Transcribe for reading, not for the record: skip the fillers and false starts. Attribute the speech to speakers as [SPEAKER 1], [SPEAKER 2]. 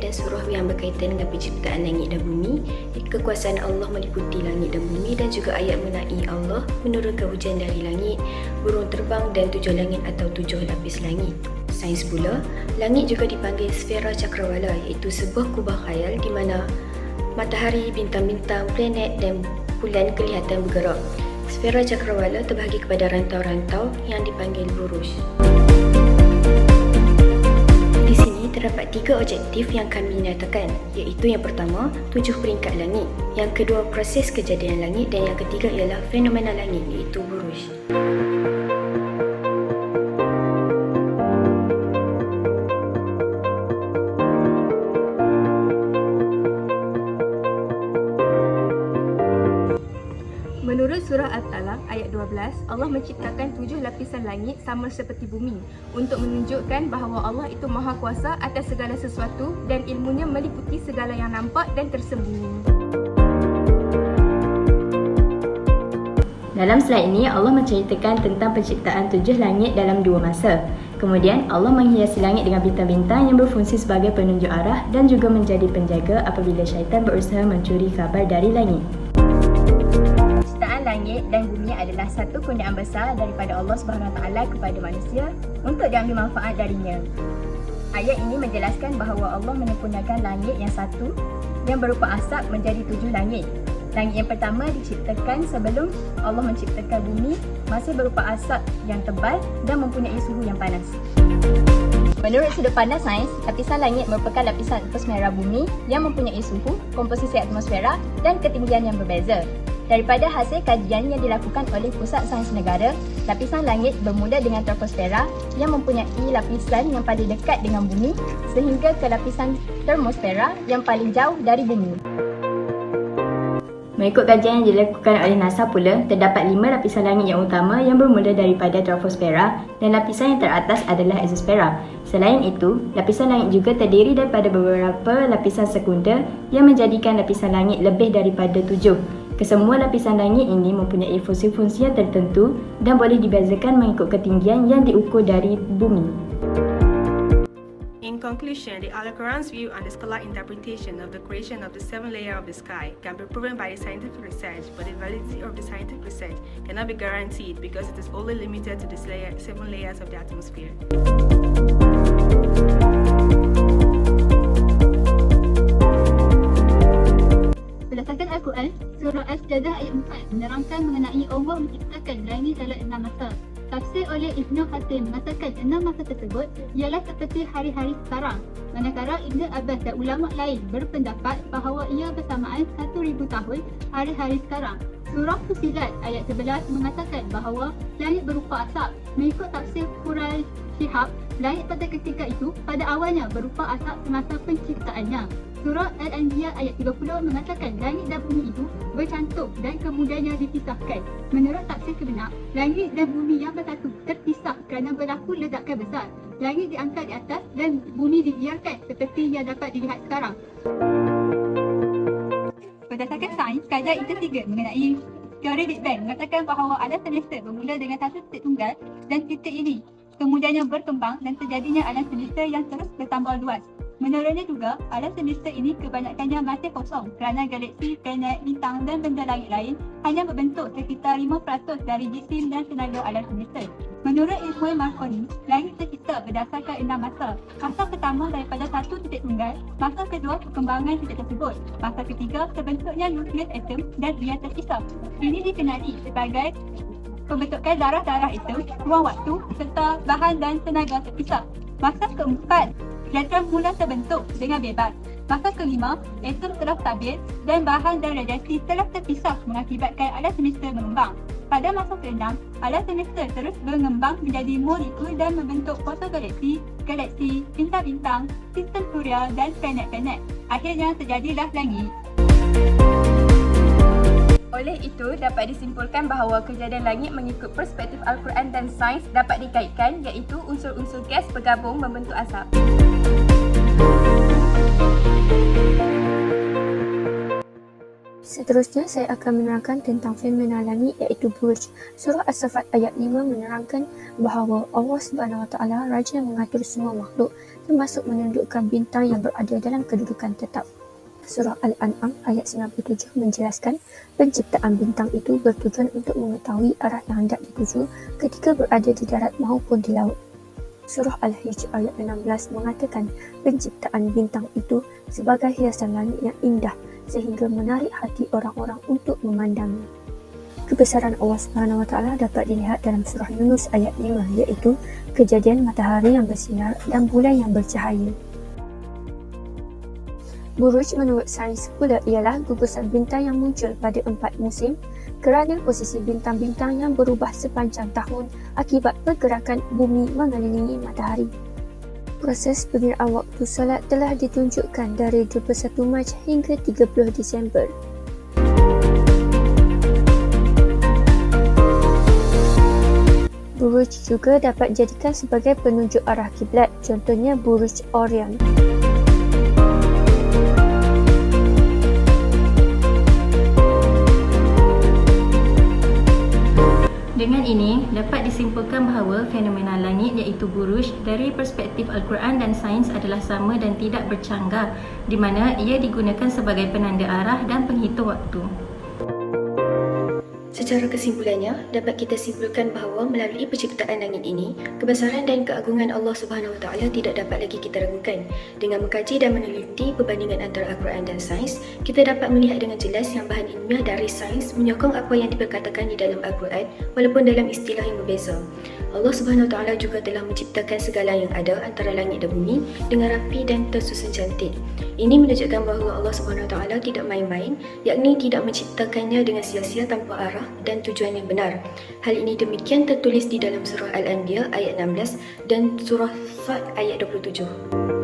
[SPEAKER 1] merupakan surah yang berkaitan dengan penciptaan langit dan bumi, kekuasaan Allah meliputi langit dan bumi, dan juga ayat mengenai Allah menurunkan hujan dari langit, burung terbang dan 7 langit atau 7 lapis langit. Sains pula, langit juga dipanggil sfera cakrawala, iaitu sebuah kubah khayal di mana matahari, bintang-bintang, planet dan bulan kelihatan bergerak. Sfera cakrawala terbahagi kepada rantau-rantau yang dipanggil buruj. Di sini terdapat 3 objektif yang kami nyatakan, iaitu yang pertama, 7 peringkat langit, yang kedua, proses kejadian langit, dan yang ketiga ialah fenomena langit, iaitu buruj.
[SPEAKER 2] Menurut surah At-Talaq ayat 12, Allah menciptakan 7 lapisan langit sama seperti bumi untuk menunjukkan bahawa Allah itu maha kuasa atas segala sesuatu dan ilmunya meliputi segala yang nampak dan tersembunyi.
[SPEAKER 3] Dalam slide ini, Allah menceritakan tentang penciptaan 7 langit dalam 2 masa. Kemudian, Allah menghiasi langit dengan bintang-bintang yang berfungsi sebagai penunjuk arah dan juga menjadi penjaga apabila syaitan berusaha mencuri khabar dari langit.
[SPEAKER 2] Ciptaan langit dan bumi adalah satu kurniaan besar daripada Allah SWT kepada manusia untuk diambil manfaat darinya. Ayat ini menjelaskan bahawa Allah menyempurnakan langit yang satu yang berupa asap menjadi 7 langit. Langit yang pertama diciptakan sebelum Allah menciptakan bumi, masih berupa asap yang tebal dan mempunyai suhu yang panas. Menurut sudut pandang sains, lapisan langit merupakan lapisan atmosfera bumi yang mempunyai suhu, komposisi atmosfera dan ketinggian yang berbeza. Daripada hasil kajian yang dilakukan oleh Pusat Sains Negara, lapisan langit bermula dengan troposfera yang mempunyai lapisan yang paling dekat dengan bumi sehingga ke lapisan termosfera yang paling jauh dari bumi.
[SPEAKER 3] Mengikut kajian yang dilakukan oleh NASA pula, terdapat 5 lapisan langit yang utama yang bermula daripada troposfera dan lapisan yang teratas adalah exosfera. Selain itu, lapisan langit juga terdiri daripada beberapa lapisan sekunder yang menjadikan lapisan langit lebih daripada 7. Kesemua lapisan langit ini mempunyai fungsi-fungsi yang tertentu dan boleh dibezakan mengikut ketinggian yang diukur dari bumi.
[SPEAKER 4] In conclusion, the Al-Quran's view on the scholar interpretation of the creation of the 7 layers of the sky can be proven by scientific research, but the validity of the scientific research cannot be guaranteed because it is only limited to the 7 layers of the atmosphere.
[SPEAKER 5] Berdasarkan Al-Quran, surah As-Sajdah ayat 4 menerangkan mengenai Allah menciptakan langit dalam 6 masa. Tafsir oleh Ibnu Hatim mengatakan 6 masa tersebut ialah seperti hari-hari sekarang. Manakala Ibnu Abbas dan ulama lain berpendapat bahawa ia bersamaan 1000 tahun hari-hari sekarang. Surah Fussilat ayat 11 mengatakan bahawa langit berupa asap. Mengikut tafsir Quraisy Shihab, langit pada ketika itu pada awalnya berupa asap semasa penciptaannya. Surah Al-Anbiya ayat 30 mengatakan langit dan bumi itu bercantum dan kemudiannya dipisahkan. Menurut tafsir kebenar, langit dan bumi yang bersatu terpisah kerana berlaku ledakan besar. Langit diangkat di atas dan bumi dibiarkan seperti yang dapat dilihat sekarang. Berdasarkan sains, kajian intertiga mengenai teori Big Bang mengatakan bahawa alam semesta bermula dengan satu titik tunggal dan titik ini kemudiannya berkembang dan terjadinya alam semesta yang terus bertambah luas. Menurutnya juga, alam semesta ini kebanyakannya masih kosong kerana galaksi, planet, bintang dan benda langit lain hanya berbentuk sekitar 5% dari jisim dan tenaga alam semesta. Menurut ilmuwan Marconi, langit tercipta berdasarkan 6 masa. Masa pertama daripada satu titik tunggal, masa kedua perkembangan titik tersebut, masa ketiga terbentuknya nukleus atom dan ia terpisah. Ini dikenali sebagai pembentukan darah-darah atom, ruang waktu serta bahan dan tenaga terpisah. Masa keempat, elektron mula terbentuk dengan bebas. Masa kelima, atom telah stabil dan bahan dan radiasi telah terpisah mengakibatkan alam semesta mengembang. Pada masa ke-6, alam semesta terus berkembang menjadi molekul dan membentuk protogalaksi, galaksi, bintang-bintang, sistem suria dan planet-planet. Akhirnya terjadilah langit.
[SPEAKER 2] Oleh itu, dapat disimpulkan bahawa kejadian langit mengikut perspektif Al-Quran dan sains dapat dikaitkan iaitu unsur-unsur gas bergabung membentuk asap.
[SPEAKER 6] Seterusnya, saya akan menerangkan tentang fenomena langit iaitu buruj. Surah As-Saffat ayat 5 menerangkan bahawa Allah SWT Raja yang mengatur semua makhluk. termasuk menundukkan bintang yang berada dalam kedudukan tetap. Surah Al-An'am ayat 97 menjelaskan penciptaan bintang itu bertujuan untuk mengetahui arah yang hendak dituju ketika berada di darat maupun di laut. Surah Al-Hijr ayat 16 mengatakan penciptaan bintang itu sebagai hiasan langit yang indah sehingga menarik hati orang-orang untuk memandangnya. Kebesaran Allah Subhanahu Wa Taala dapat dilihat dalam surah Yunus ayat 5, iaitu kejadian matahari yang bersinar dan bulan yang bercahaya. Buruj menurut sains pula ialah gugusan bintang yang muncul pada 4 musim kerana posisi bintang-bintang yang berubah sepanjang tahun akibat pergerakan bumi mengelilingi matahari. Proses pengiraan waktu solat telah ditunjukkan dari 21 Mac hingga 30 Disember. Buruj juga dapat dijadikan sebagai penunjuk arah kiblat, contohnya Buruj Orion.
[SPEAKER 3] Dengan ini, dapat disimpulkan bahawa fenomena langit iaitu buruj dari perspektif Al-Quran dan sains adalah sama dan tidak bercanggah, di mana ia digunakan sebagai penanda arah dan penghitung waktu.
[SPEAKER 1] Secara kesimpulannya, dapat kita simpulkan bahawa melalui penciptaan langit ini, kebesaran dan keagungan Allah Subhanahu Wa Taala tidak dapat lagi kita ragukan. Dengan mengkaji dan meneliti perbandingan antara Al-Quran dan sains, kita dapat melihat dengan jelas yang bahan ilmiah dari sains menyokong apa yang diperkatakan di dalam Al-Quran walaupun dalam istilah yang berbeza. Allah Subhanahu Wa Taala juga telah menciptakan segala yang ada antara langit dan bumi dengan rapi dan tersusun cantik. Ini menunjukkan bahawa Allah Subhanahu Wa Taala tidak main-main, yakni tidak menciptakannya dengan sia-sia tanpa arah dan tujuan yang benar. Hal ini demikian tertulis di dalam surah Al-Anbiya ayat 16 dan surah Sad ayat 27.